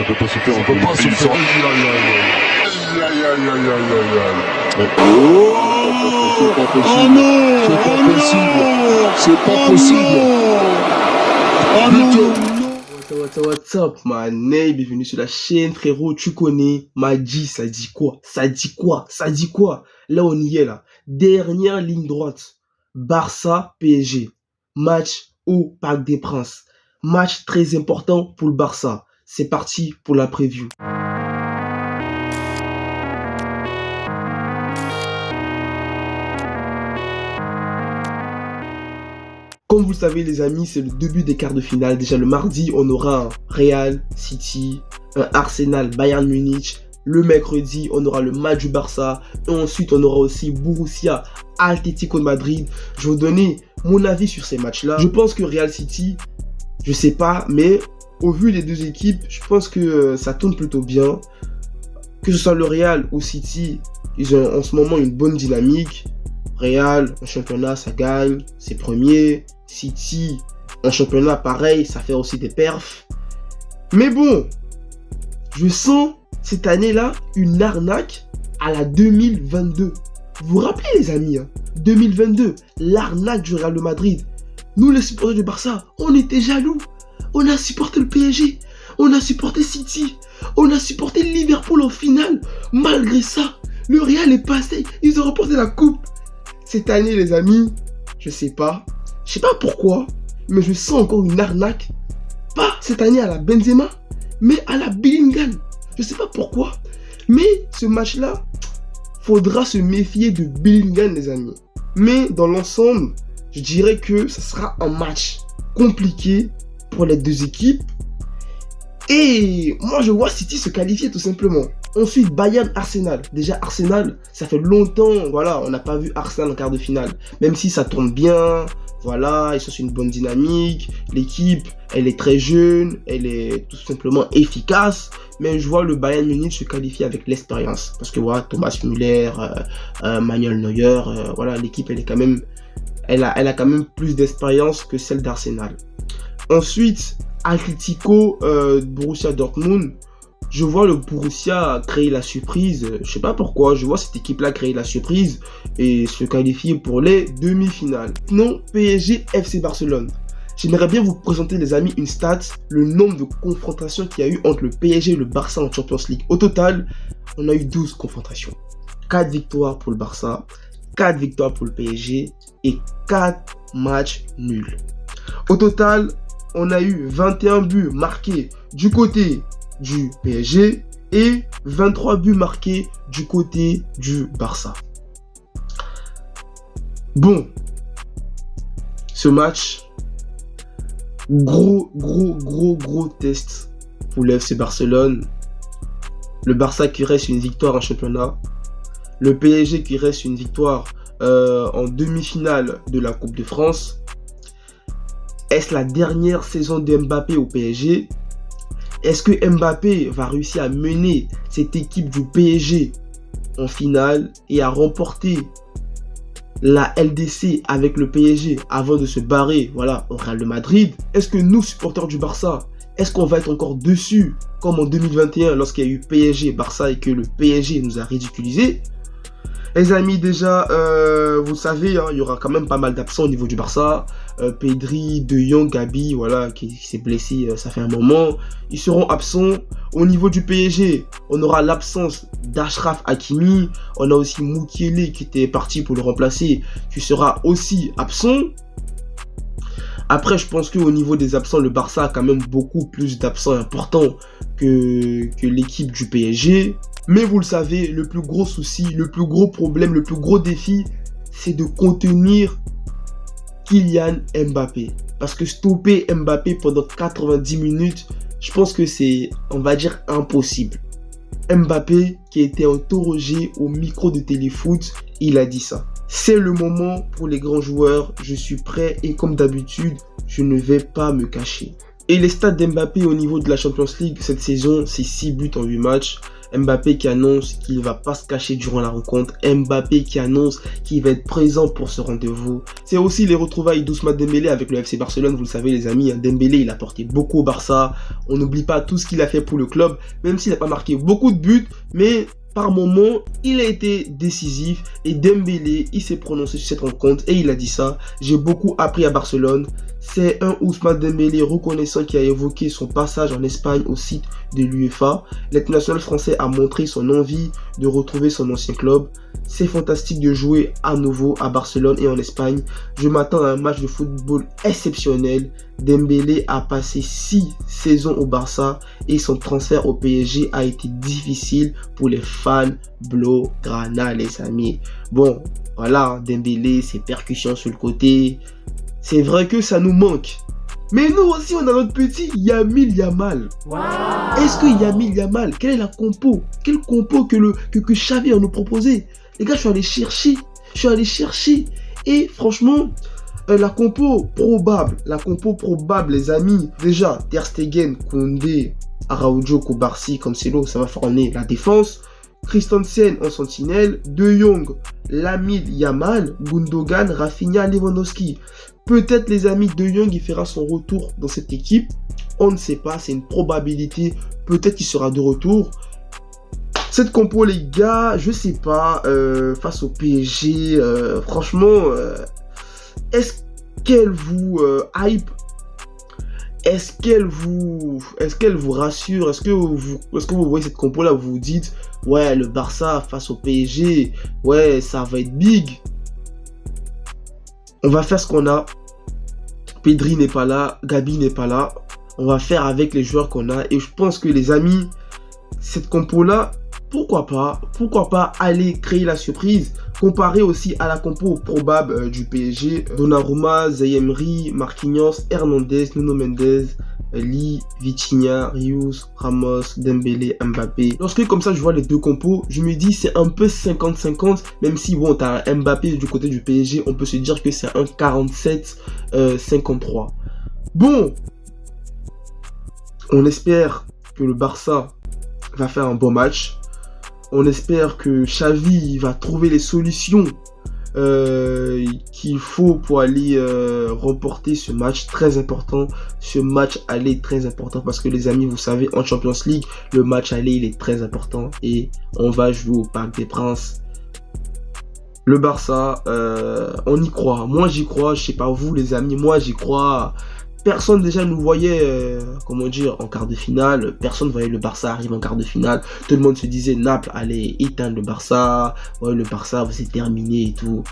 Ça peut pas se faire. Ça peut pas se faire. C'est pas possible. C'est pas possible. C'est pas possible. Oh non. What's up, man? Hey, bienvenue sur la chaîne, frérot. Tu connais Madji, ça dit quoi? Ça dit quoi? Ça dit quoi? Là, on y est, là. Dernière ligne droite. Barça, PSG. Match au Parc des Princes. Match très important pour le Barça. C'est parti pour la preview. Comme vous le savez les amis, c'est le début des quarts de finale. Déjà le mardi, on aura un Real, City, un Arsenal, Bayern Munich. Le mercredi, on aura le match du Barça. Et ensuite, on aura aussi Borussia, Atlético de Madrid. Je vais vous donner mon avis sur ces matchs-là. Je pense que Real City, je sais pas, mais au vu des deux équipes, je pense que ça tourne plutôt bien. Que ce soit le Real ou City, ils ont en ce moment une bonne dynamique. Real, en championnat, ça gagne, c'est premier. City, en championnat, pareil, ça fait aussi des perfs. Mais bon, je sens cette année-là une arnaque à la 2022. Vous vous rappelez les amis, hein, 2022, l'arnaque du Real de Madrid. Nous les supporters du Barça, on était jaloux. On a supporté le PSG, on a supporté City, on a supporté Liverpool en finale. Malgré ça, le Real est passé, ils ont remporté la coupe. Cette année les amis, je sais pas pourquoi, mais je sens encore une arnaque. Pas cette année à la Benzema, mais à la Bellingham. Je sais pas pourquoi, mais ce match-là, faudra se méfier de Bellingham les amis. Mais dans l'ensemble, je dirais que ça sera un match compliqué pour les deux équipes. Et moi je vois City se qualifier tout simplement. Ensuite Bayern Arsenal. Déjà Arsenal, ça fait longtemps, voilà, on n'a pas vu Arsenal en quart de finale. Même si ça tourne bien, voilà, ils sont sur une bonne dynamique. L'équipe, elle est très jeune, elle est tout simplement efficace. Mais je vois le Bayern Munich se qualifier avec l'expérience. Parce que voilà, Thomas Müller, Manuel Neuer, voilà, l'équipe elle est quand même, elle a quand même plus d'expérience que celle d'Arsenal. Ensuite, Atlético, Borussia Dortmund. Je vois le Borussia créer la surprise. Je sais pas pourquoi. Je vois cette équipe-là créer la surprise et se qualifier pour les demi-finales. Non, PSG, FC Barcelone. J'aimerais bien vous présenter les amis une stat, le nombre de confrontations qu'il y a eu entre le PSG et le Barça en Champions League. Au total, on a eu 12 confrontations. 4 victoires pour le Barça, 4 victoires pour le PSG et 4 matchs nuls. Au total, on a eu 21 buts marqués du côté du PSG et 23 buts marqués du côté du Barça. Bon, ce match, gros test pour le FC Barcelone. Le Barça qui reste une victoire en championnat. Le PSG qui reste une victoire en demi-finale de la Coupe de France. Est-ce la dernière saison de Mbappé au PSG? Est-ce que Mbappé va réussir à mener cette équipe du PSG en finale et à remporter la LDC avec le PSG avant de se barrer, voilà, au Real de Madrid? Est-ce que nous, supporters du Barça, est-ce qu'on va être encore dessus comme en 2021 lorsqu'il y a eu PSG-Barça et que le PSG nous a ridiculisés? Les amis, déjà, vous savez, hein, il y aura quand même pas mal d'absents au niveau du Barça. Pedri, De Jong, Gabi, voilà, qui s'est blessé, ça fait un moment. Ils seront absents. Au niveau du PSG, on aura l'absence d'Achraf Hakimi. On a aussi Mukiele qui était parti pour le remplacer, qui sera aussi absent. Après, je pense qu'au niveau des absents, le Barça a quand même beaucoup plus d'absents importants que l'équipe du PSG. Mais vous le savez, le plus gros souci, le plus gros problème, le plus gros défi, c'est de contenir Kylian Mbappé. Parce que stopper Mbappé pendant 90 minutes, je pense que c'est, on va dire, impossible. Mbappé, qui a été interrogé au micro de Téléfoot, il a dit ça. C'est le moment pour les grands joueurs, je suis prêt et comme d'habitude, je ne vais pas me cacher. Et les stats d'Mbappé au niveau de la Champions League cette saison, c'est 6 buts en 8 matchs. Mbappé qui annonce qu'il ne va pas se cacher durant la rencontre. Mbappé qui annonce qu'il va être présent pour ce rendez-vous. C'est aussi les retrouvailles d'Ousmane Dembélé avec le FC Barcelone. Vous le savez les amis, Dembélé il a apporté beaucoup au Barça. On n'oublie pas tout ce qu'il a fait pour le club, même s'il n'a pas marqué beaucoup de buts, mais par moment, il a été décisif et Dembélé, il s'est prononcé sur cette rencontre et il a dit ça. J'ai beaucoup appris à Barcelone. C'est un Ousmane Dembélé reconnaissant qui a évoqué son passage en Espagne au site de l'UEFA. L'international français a montré son envie de retrouver son ancien club. C'est fantastique de jouer à nouveau à Barcelone et en Espagne. Je m'attends à un match de football exceptionnel. Dembélé a passé 6 saisons au Barça et son transfert au PSG a été difficile pour les fans blaugrana les amis. Bon, voilà, Dembélé, ses percussions sur le côté. C'est vrai que ça nous manque. Mais nous aussi, on a notre petit Lamine Yamal. Wow. Est-ce que Lamine Yamal, quelle est la compo? Quelle compo que Xavi a nous proposé? Les gars, je suis allé chercher. Et franchement, la compo probable, les amis. Déjà, Ter Stegen, Koundé, Araujo, Kobarsi, Cancelo, ça va former la défense. Christensen en sentinelle, De Jong, Lamine Yamal, Gundogan, Rafinha, Lewandowski. Peut-être les amis, De Jong il fera son retour dans cette équipe. On ne sait pas, c'est une probabilité. Peut-être qu'il sera de retour. Cette compo les gars, je sais pas, face au PSG, franchement, est-ce qu'elle vous hype? Est-ce qu'elle vous rassure? Est-ce que vous voyez cette compo là, vous vous dites ouais, le Barça face au PSG, ouais, ça va être big. On va faire ce qu'on a. Pedri n'est pas là, Gabi n'est pas là. On va faire avec les joueurs qu'on a et je pense que les amis, cette compo là, pourquoi pas aller créer la surprise, comparé aussi à la compo probable du PSG. Donnarumma, Zaï-Emery, Marquinhos, Hernandez, Nuno Mendes, Lee, Vitinha, Rius, Ramos, Dembélé, Mbappé. Lorsque comme ça je vois les deux compos, je me dis c'est un peu 50-50, même si bon t'as un Mbappé du côté du PSG, on peut se dire que c'est un 47-53. Bon, on espère que le Barça va faire un bon match. On espère que Xavi va trouver les solutions qu'il faut pour aller remporter ce match très important. Ce match aller très important parce que les amis, vous savez, en Champions League, le match aller il est très important et on va jouer au Parc des Princes. Le Barça, on y croit. Moi j'y crois, je sais pas vous les amis, moi j'y crois. Personne déjà nous voyait, comment dire, en quart de finale. Personne voyait le Barça arriver en quart de finale. Tout le monde se disait, Naples allait éteindre le Barça. Ouais, le Barça, c'est terminé et tout.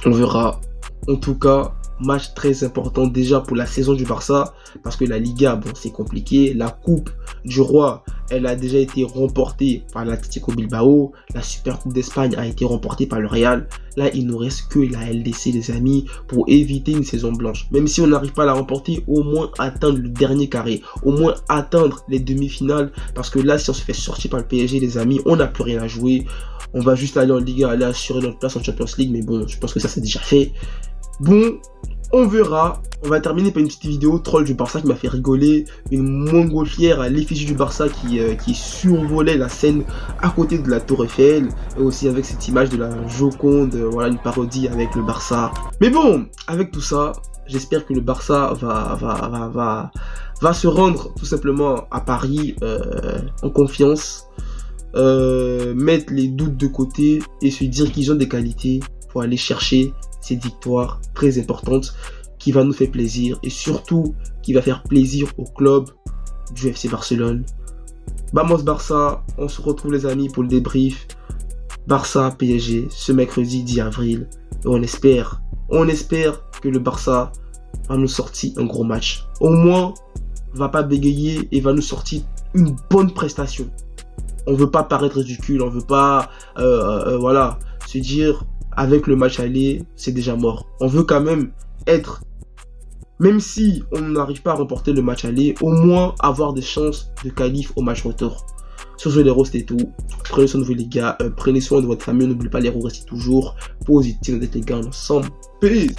On verra. En tout cas, match très important déjà pour la saison du Barça. Parce que la Liga, bon, c'est compliqué. La Coupe du Roi, elle a déjà été remportée par l'Atlético Bilbao. La Super Coupe d'Espagne a été remportée par le Real. Là, il nous reste que la LDC, les amis, pour éviter une saison blanche. Même si on n'arrive pas à la remporter, au moins atteindre le dernier carré. Au moins atteindre les demi-finales. Parce que là, si on se fait sortir par le PSG, les amis, on n'a plus rien à jouer. On va juste aller en Liga, aller assurer notre place en Champions League. Mais bon, je pense que ça, c'est déjà fait. Bon, on verra. On va terminer par une petite vidéo troll du Barça qui m'a fait rigoler. Une montgolfière à l'effigie du Barça qui survolait la scène à côté de la Tour Eiffel. Et aussi avec cette image de la Joconde, voilà, une parodie avec le Barça. Mais bon, avec tout ça, j'espère que le Barça va se rendre tout simplement à Paris en confiance. Mettre les doutes de côté et se dire qu'ils ont des qualités pour aller chercher cette victoire très importante qui va nous faire plaisir et surtout qui va faire plaisir au club du FC Barcelone. Vamos Barça, on se retrouve les amis pour le débrief Barça PSG ce mercredi 10 avril et on espère que le Barça va nous sortir un gros match. Au moins, va pas bégayer et va nous sortir une bonne prestation. On veut pas paraître ridicule, on veut pas voilà, se dire avec le match aller, c'est déjà mort. On veut quand même être, même si on n'arrive pas à remporter le match aller, au moins avoir des chances de qualif au match retour. Sur ce, les rosts et tout. Prenez soin de vous les gars, prenez soin de votre famille, n'oubliez pas les roues, restez toujours positifs, on est les gars ensemble. Peace.